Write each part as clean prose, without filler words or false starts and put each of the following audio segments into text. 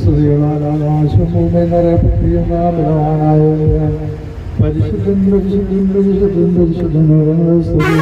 സ്തുതികളാൽ ആകാശം ഭൂമി നിറയപ്പെട്ടിരുന്ന ബലവാനായ പരിശുദ്ധൻ പരിശുദ്ധൻ പരിശുദ്ധൻ പരിശുദ്ധൻ സ്തുതി.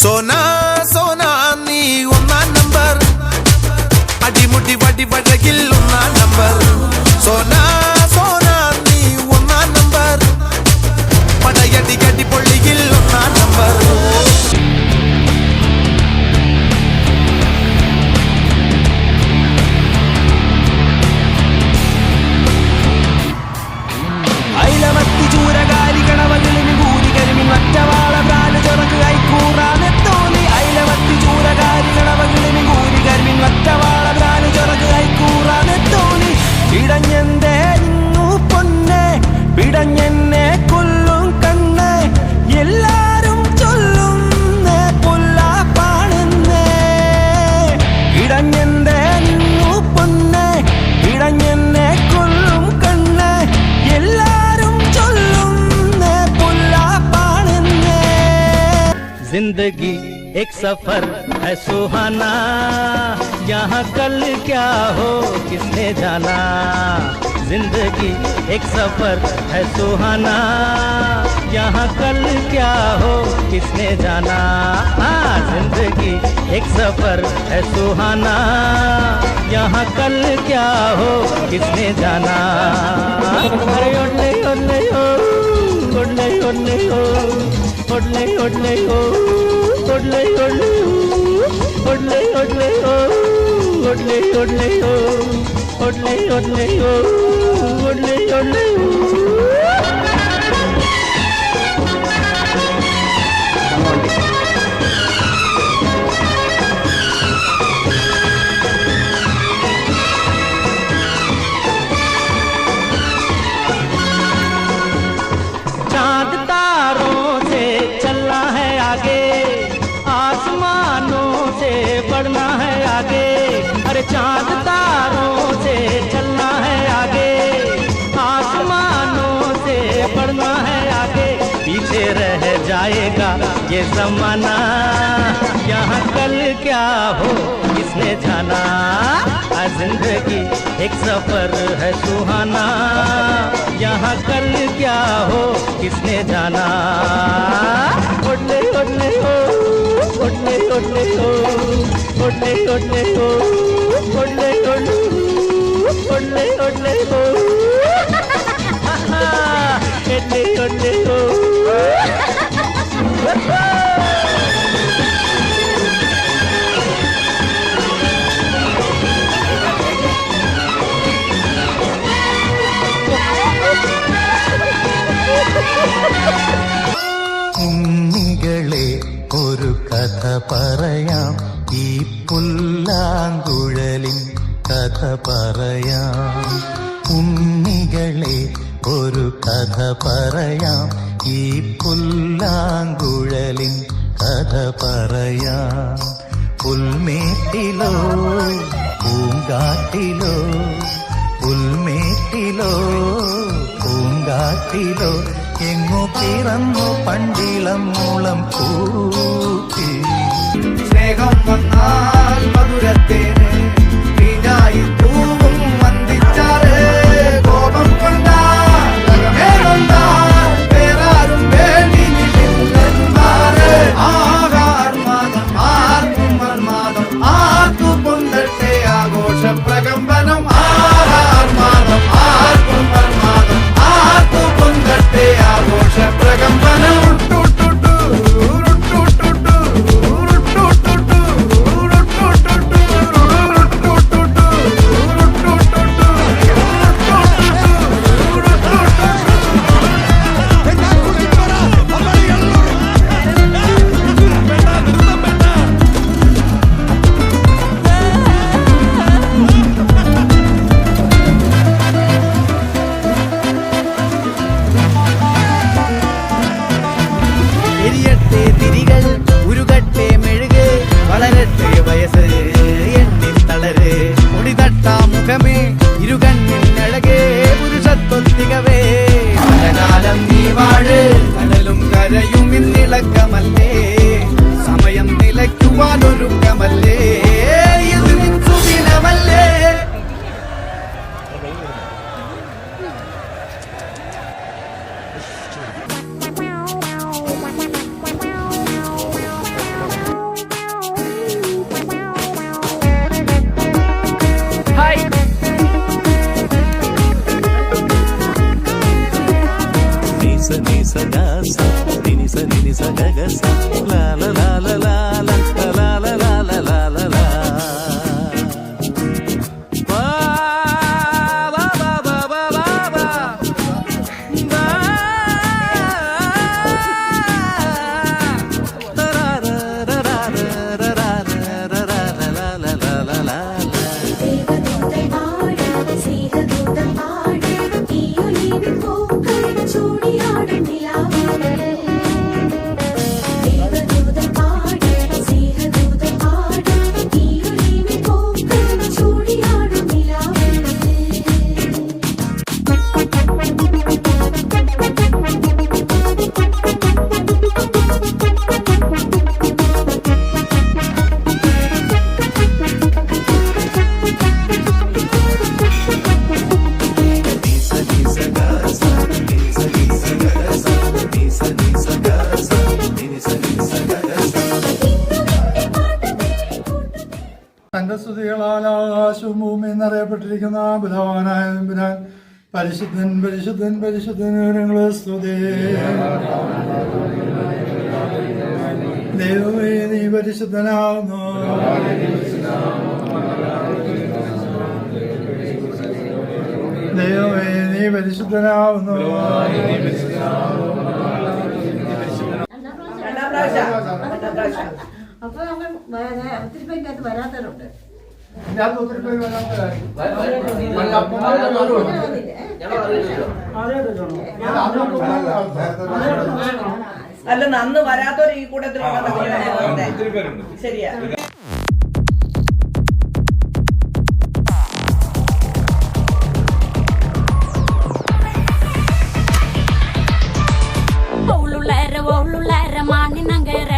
സോനാ സോനാ നീ ഒന്നാം നമ്പർ, അടിമുടി വടി വഴകിൽ ഒന്നാം നമ്പർ. സോനാ സോനാ നീ ഒന്നാം നമ്പർ, പടയടി കടി പൊള്ളിയിൽ ഒന്നാം നമ്പർ. ഐലമത്തി ചൂരകാരി കണവകളിൽ കൂരി കരിമിൻ മറ്റവാള പ്രാല് ചെറുക്ക് കൈക്കൂറാനെത്തോലി. ഐലമത്തി ചൂരകാരി കണവകളിൽ കൂരി കരിമിൻ മറ്റവാള പ്രാല് ചെറുക്ക് കൈക്കൂറാനെത്തോലി. പിടഞ്ഞെന്തേ നിന്നു പൊന്നെ പിടഞ്ഞെന്നെ കൊല്ലും കണ്ണേ, എല്ലാരും ചൊല്ലുന്നേ പൊല്ലാപ്പാണെന്നേ. പിടഞ്ഞെന്തേ നിന്നു പൊന്നെ പിടഞ്ഞെന്നെ കൊല്ലും കണ്ണേ, എല്ലാരും ചൊല്ലുന്നേ പൊല്ലാപ്പാണെന്നേ. जिंदगी एक सफर है सुहाना, यहाँ कल क्या हो किसने जाना. जिंदगी एक सफर है सुहाना, यहाँ कल क्या हो किसने जाना. हाँ, जिंदगी एक सफर है सुहाना, यहाँ कल क्या हो किसने जाना. अरे ओले ओले ओ ओले ओले ओ ओले ओले ओ ओले ओले ओ ओले ओले ओ ओले ओले ओ ओले ओले ओ ओले ओले ओ. चांद तारों से चलना है आगे, आसमानों से बढ़ना है आगे. अरे ये जमाना, यहाँ कल क्या हो किसने जाना। जिंदगी एक सफर है सुहाना, यहाँ कल क्या हो किसने जाना। ओडले ओडले हो, ओडले ओडले हो, ओडले ओडले हो, ओडले ओडले ओडले ओडले हो, ओडले ओडले हो। ഉണ്ണികളെ ഒരു കഥ പറയാം, ഈ പുല്ലാങ്കുഴലിൻ കഥ പറയാം. ഉണ്ണികളെ ഒരു കഥ പറയാം, ഈ പുല്ലാങ്കുഴലിൻ കഥ പറയാം. പുൽമേട്ടിലോ പൂങ്കാട്ടിലോ, പുൽമേട്ടിലോ പൂങ്കാട്ടിലോ, എങ്ങോ പിറന്നു പണ്ടിളം മൂളം കൂട്ടി. സ്നേഹം വന്നാൽ മധുരത്തേന് വീഞ്ഞായി തൂവും വന്ദിച്ചാറ്. കോപം കൊണ്ടാൽ വേറാരും വേണ്ടി നിൽക്കുന്നന്മാര്. ആകാർമാദം ആർക്കും മന്മാദം ആർക്കു പൊന്തട്ടെ ആഘോഷ പ്രകമ്പനം. ആകാർമാദം ആർക്കും മന്മാദം ആർക്കു പൊന്തട്ടെ ആഘോഷ പ്രകമ്പനം. എരിയട്ടെ തിരികൾ ഉരുകട്ടെ മെഴുക്, വളരട്ടെ വയസ്സ് എണ്ണിൽ തളര്. മുടിതട്ടാ മുഖമേ ഇരുകണ്ണിനഴകേ, പുരുഷത്വത്തികവേ കാലം നീ വാഴ്. കടലും കരയും ഇന്നിളക്കമല്ലേ, സമയം നിലയ്ക്കുവാനൊരുക്കമല്ലേ, ഇത് നിൻ സുദിനമല്ലേ. സംഘസ്തുതികളാൽ ആകാശവും ഭൂമിയും എന്നറിയപ്പെട്ടിരിക്കുന്ന ബലവാനായ തമ്പുരാൻ പരിശുദ്ധൻ പരിശുദ്ധൻ പരിശുദ്ധൻ ഞങ്ങളെ സ്തുതി. ദൈവമേ നീ പരിശുദ്ധനാകുന്നു. ദൈവമേ നീ പരിശുദ്ധനാകുന്നു. അപ്പൊ നമ്മൾ ഒത്തിരി പേരിനകത്ത് വരാത്തവരുണ്ട്. ഒത്തിരി പേര് വരാത്തവരായി. അല്ല അന്ന് വരാത്തവർ ഈ കൂട്ടത്തിലുള്ള ശരിയാ. മാണിനങ്കര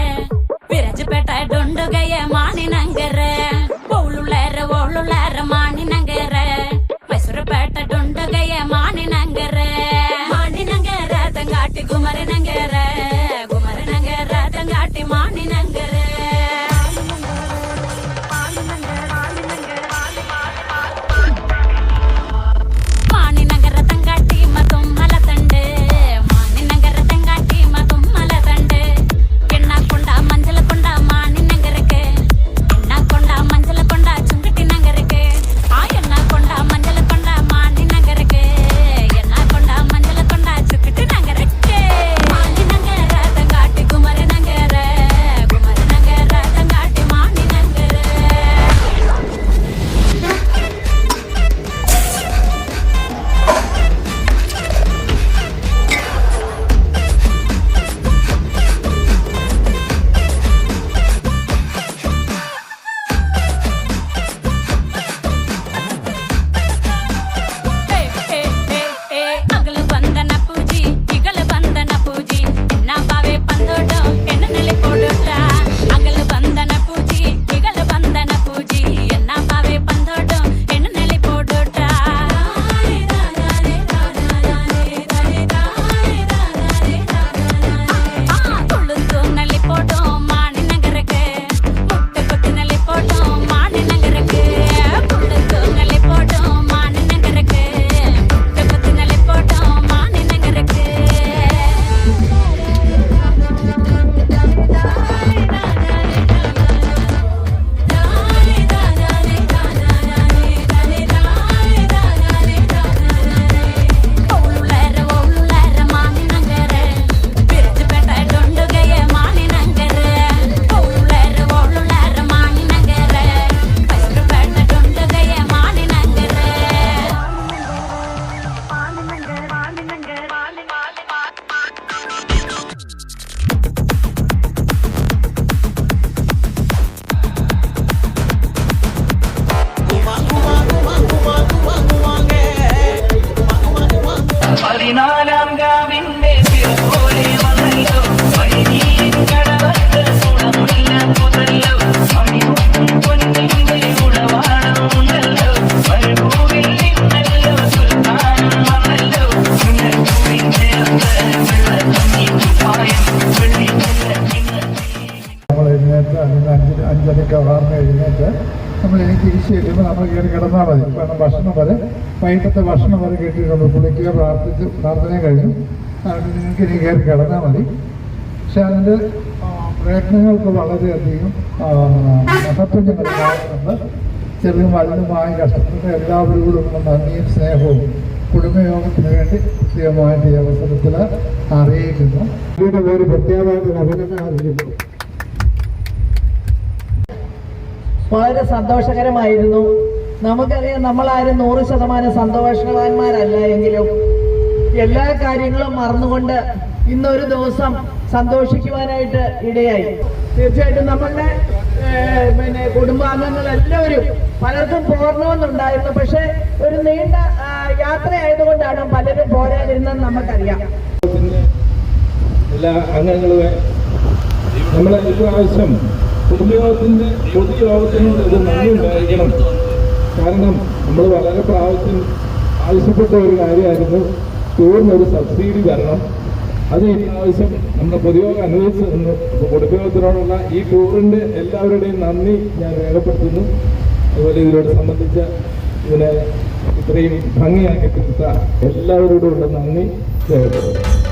നമ്മൾ കയറി കിടന്നാൽ മതി. കാരണം ഭക്ഷണം വരെ വൈകിട്ടത്തെ ഭക്ഷണം വരെ കിട്ടിയിട്ടുണ്ട്. കുളിക്കുക, പ്രാർത്ഥനയും കഴിഞ്ഞു. നിങ്ങൾക്ക് ഇനി കയറി കിടന്നാൽ മതി. പക്ഷെ അതിൻ്റെ പ്രയത്നങ്ങൾക്ക് വളരെയധികം മഹത്വം ഞങ്ങൾ കാണുന്നുണ്ട്. ചെറിയ വലുതുമായി കഷ്ടപ്പെട്ട എല്ലാവരോടും നന്ദിയും സ്നേഹവും കുടുംബയോഗത്തിന് വേണ്ടി പ്രത്യേകമായിട്ട് ഈ അവസരത്തിൽ അറിയിക്കുന്നു. ഇതിൻ്റെ പേര് പ്രത്യേകമായിട്ട് അഭിനന്ദനം അറിയിക്കുന്നു. വളരെ സന്തോഷകരമായിരുന്നു. നമുക്കറിയാം, നമ്മളാരും 100% സന്തോഷവാന്മാരല്ല എങ്കിലും എല്ലാ കാര്യങ്ങളും മറന്നുകൊണ്ട് ഇന്നൊരു ദിവസം സന്തോഷിക്കുവാനായിട്ട് ഇടയായി. തീർച്ചയായിട്ടും നമ്മളുടെ കുടുംബാംഗങ്ങൾ എല്ലാവരും പലർക്കും പോരണമെന്നുണ്ടായിരുന്നു. പക്ഷെ ഒരു നീണ്ട യാത്രയായതുകൊണ്ടാണ് പലരും പോരാതിരുന്നെന്ന് നമുക്കറിയാം. എല്ലാ അംഗങ്ങളുമേ നമ്മളെ ഇപ്രാവശ്യം കുടുംബയോഗത്തിന്റെ പൊതുയോഗത്തിനോട് ഇത് നന്ദി ഉണ്ടായിരിക്കണം. കാരണം നമ്മൾ വളരെ പ്രാവശ്യം ആവശ്യപ്പെട്ട ഒരു കാര്യമായിരുന്നു ടൂറിനൊരു സബ്സിഡി വരണം. അത് ഈ പ്രാവശ്യം നമ്മുടെ പൊതുയോഗം അനുവദിച്ചു തന്നു. കുടുംബയോഗത്തിനോടുള്ള ഈ ടൂറിന്റെ എല്ലാവരുടെയും നന്ദി ഞാൻ രേഖപ്പെടുത്തുന്നു. അതുപോലെ ഇതിനോട് സംബന്ധിച്ച ഇതിനെ ഇത്രയും ഭംഗിയാക്കി തീർത്ത എല്ലാവരോടുമുള്ള നന്ദി രേഖപ്പെടുത്തുന്നു.